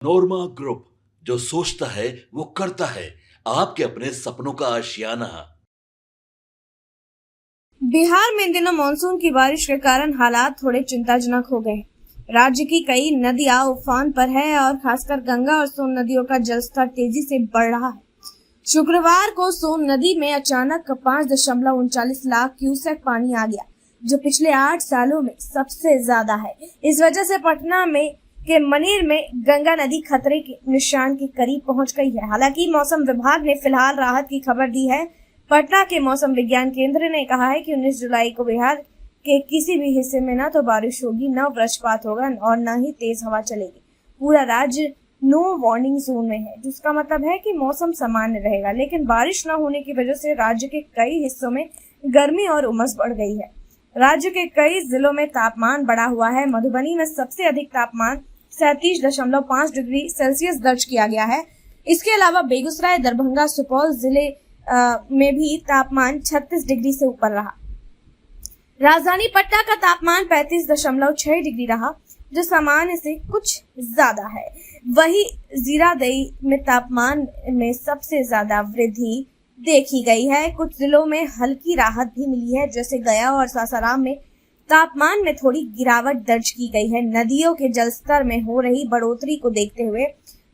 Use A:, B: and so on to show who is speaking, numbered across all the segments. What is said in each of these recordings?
A: नोरमा group, जो सोचता है वो करता है। आपके अपने सपनों का आशियाना।
B: बिहार में इन दिनों मानसून की बारिश के कारण हालात थोड़े चिंताजनक हो गए। राज्य की कई नदियां उफान पर है और खासकर गंगा और सोन नदियों का जलस्तर तेजी से बढ़ रहा है। शुक्रवार को सोन नदी में अचानक 5.39 लाख क्यूसेक पानी आ गया, जो पिछले 8 सालों में सबसे ज्यादा है। इस वजह से पटना में के मनेर में गंगा नदी खतरे के निशान के करीब पहुंच गई है। हालांकि मौसम विभाग ने फिलहाल राहत की खबर दी है। पटना के मौसम विज्ञान केंद्र ने कहा है कि 19 जुलाई को बिहार के किसी भी हिस्से में न तो बारिश होगी, न वज्रपात होगा और न ही तेज हवा चलेगी। पूरा राज्य नो वार्निंग जोन में है, जिसका मतलब है कि मौसम सामान्य रहेगा, लेकिन बारिश न होने की वजह से राज्य के कई हिस्सों में गर्मी और उमस बढ़ गई है। राज्य के कई जिलों में तापमान बढ़ा हुआ है। मधुबनी में सबसे अधिक तापमान 37.5 डिग्री सेल्सियस दर्ज किया गया है। इसके अलावा बेगूसराय, दरभंगा, सुपौल जिले में भी तापमान 36 डिग्री से ऊपर रहा। राजधानी पटना का तापमान 35.6 डिग्री रहा, जो सामान्य से कुछ ज्यादा है। वही जीरादेई में तापमान में सबसे ज्यादा वृद्धि देखी गई है। कुछ जिलों में हल्की राहत भी मिली है, जैसे गया और सासाराम में तापमान में थोड़ी गिरावट दर्ज की गई है। नदियों के जलस्तर में हो रही बढ़ोतरी को देखते हुए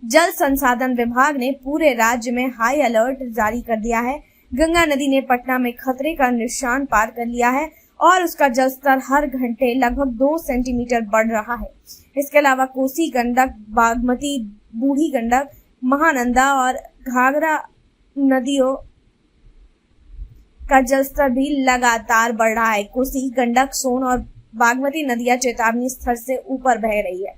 B: जल संसाधन विभाग ने पूरे राज्य में हाई अलर्ट जारी कर दिया है। गंगा नदी ने पटना में खतरे का निशान पार कर लिया है और उसका जलस्तर हर घंटे लगभग 2 सेंटीमीटर बढ़ रहा है। इसके अलावा कोसी, गंडक, बागमती, बूढ़ी गंडक, महानंदा और घाघरा नदियों का जलस्तर भी लगातार बढ़ रहा है। कोसी, गंडक, सोन और बागमती नदियां चेतावनी स्तर से ऊपर बह रही है।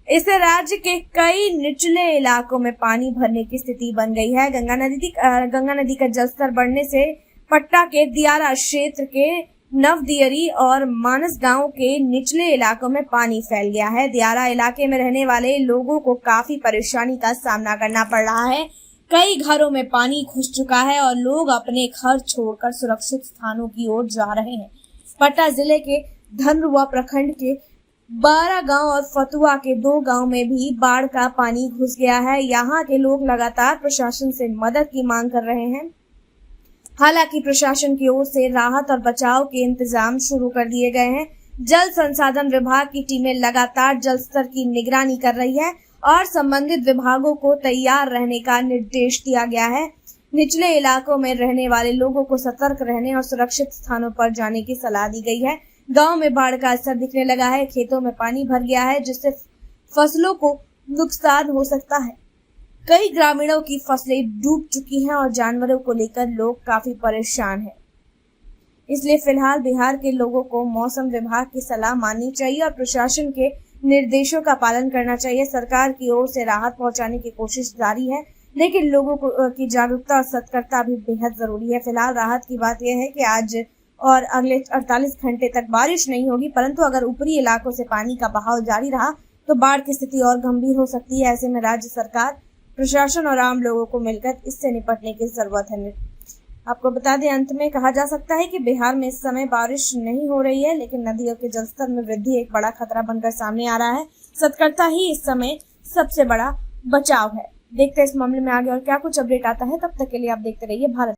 B: इससे राज्य के कई निचले इलाकों में पानी भरने की स्थिति बन गई है। गंगा नदी का जलस्तर बढ़ने से पटना के दियारा क्षेत्र के नवदियरी और मानस गांव के निचले इलाकों में पानी फैल गया है। दियारा इलाके में रहने वाले लोगों को काफी परेशानी का सामना करना पड़ रहा है। कई घरों में पानी घुस चुका है और लोग अपने घर छोड़कर सुरक्षित स्थानों की ओर जा रहे हैं। पटना जिले के धनरुआ प्रखंड के 12 गांव और फतुआ के 2 गांव में भी बाढ़ का पानी घुस गया है। यहाँ के लोग लगातार प्रशासन से मदद की मांग कर रहे हैं। हालांकि प्रशासन की ओर से राहत और बचाव के इंतजाम शुरू कर दिए गए हैं। जल संसाधन विभाग की टीमें लगातार जल स्तर की निगरानी कर रही है और संबंधित विभागों को तैयार रहने का निर्देश दिया गया है। निचले इलाकों में रहने वाले लोगों को सतर्क रहने और सुरक्षित स्थानों पर जाने की सलाह दी गई है। गांव में बाढ़ का असर दिखने लगा है। खेतों में पानी भर गया है, जिससे फसलों को नुकसान हो सकता है। कई ग्रामीणों की फसलें डूब चुकी हैं और जानवरों को लेकर लोग काफी परेशान हैं। इसलिए फिलहाल बिहार के लोगों को मौसम विभाग की सलाह माननी चाहिए और प्रशासन के निर्देशों का पालन करना चाहिए। सरकार की ओर से राहत पहुंचाने की कोशिश जारी है, लेकिन लोगों की जागरूकता और सतर्कता भी बेहद जरूरी है। फिलहाल राहत की बात यह है कि आज और अगले 48 घंटे तक बारिश नहीं होगी, परंतु अगर ऊपरी इलाकों से पानी का बहाव जारी रहा तो बाढ़ की स्थिति और गंभीर हो सकती है। ऐसे में राज्य सरकार, प्रशासन और आम लोगों को मिलकर इससे निपटने की जरूरत है। आपको बता दें, अंत में कहा जा सकता है कि बिहार में इस समय बारिश नहीं हो रही है, लेकिन नदियों के जलस्तर में वृद्धि एक बड़ा खतरा बनकर सामने आ रहा है। सतर्कता ही इस समय सबसे बड़ा बचाव है। देखते हैं इस मामले में आगे और क्या कुछ अपडेट आता है। तब तक के लिए आप देखते रहिए भारत।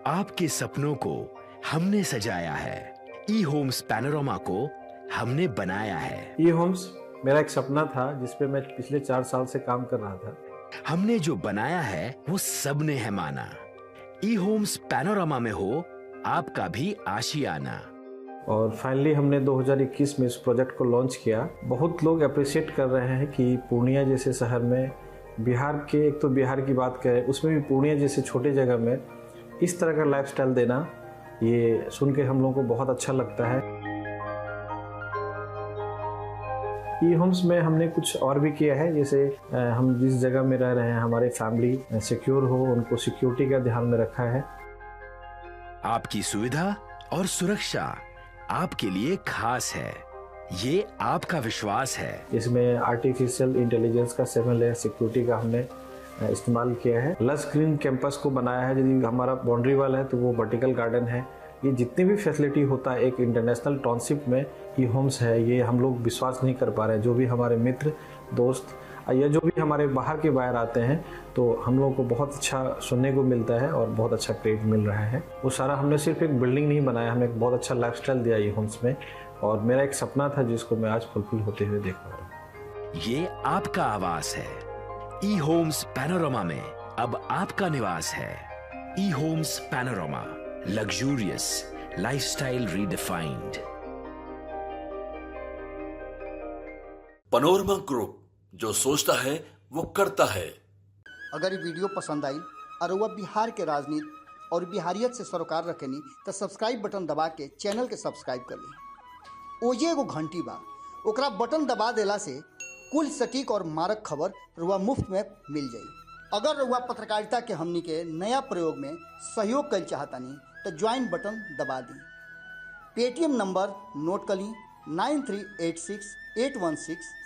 C: आपके सपनों को हमने सजाया है। ई होम्स पैनोरमा को हमने बनाया है।
D: ई होम्स मेरा एक सपना था, जिसपे मैं पिछले 4 साल से काम कर रहा था।
C: हमने जो बनाया है वो सबने है माना। ई होम्स पैनोरमा में हो आपका भी आशियाना।
D: और फाइनली हमने 2021 में इस प्रोजेक्ट को लॉन्च किया। बहुत लोग अप्रिशिएट कर रहे हैं कि पूर्णिया जैसे शहर में, बिहार के, एक तो बिहार की बात करें उसमें भी पूर्णिया जैसे छोटे जगह में इस तरह का लाइफस्टाइल देना, ये सुन के हम लोगों को बहुत अच्छा लगता है। ई होम्स में हमने कुछ और भी किया है, जैसे हम जिस जगह में रह रहे हैं हमारे फैमिली सिक्योर हो, उनको सिक्योरिटी का ध्यान में रखा है।
C: आपकी सुविधा और सुरक्षा आपके लिए खास है, ये आपका विश्वास है।
D: इसमें आर्टिफिशियल इंटेलिजेंस का 7 लेयर सिक्योरिटी का हमने इस्तेमाल किया है। लस ग्रीन कैंपस को बनाया है। यदि हमारा बाउंड्री वाल है तो वो वर्टिकल गार्डन है, ये जितनी भी फैसिलिटी होता है एक इंटरनेशनल टाउनशिप में ई होम्स है, ये हम लोग विश्वास नहीं कर पा रहे हैं। जो भी हमारे मित्र दोस्त या जो भी हमारे बाहर के बाहर आते हैं तो हम लोगों को बहुत अच्छा सुनने को मिलता है और बहुत अच्छा क्रेडिट मिल रहा है। वो सारा हमने सिर्फ एक बिल्डिंग नहीं बनाया, हमें एक बहुत अच्छा लाइफस्टाइल दिया ई होम्स में, और मेरा एक सपना था जिसको मैं आज फुलफिल होते हुए देख पा रहा हूँ।
C: ये आपका आवास है। ई होम्स पैनोरामा में अब आपका निवास है। E Homes Panorama, luxurious lifestyle redefined.
A: Panorama Group, जो सोचता है वो करता है।
E: अगर ये वीडियो पसंद आई और वह बिहार के राजनीति और बिहारियत से सरोकार रखेनी तो सब्सक्राइब बटन दबा के चैनल के सब्सक्राइब कर ली। ओजे एगो घंटी बा, ओकरा बटन दबा देला से कुल सटीक और मारक खबर रुआ मुफ्त में मिल जाई। अगर रुआ पत्रकारिता के हमनी के नया प्रयोग में सहयोग कर चाहतानी तो ज्वाइन बटन दबा दी। पेटीएम नंबर नोट कर ली 93868167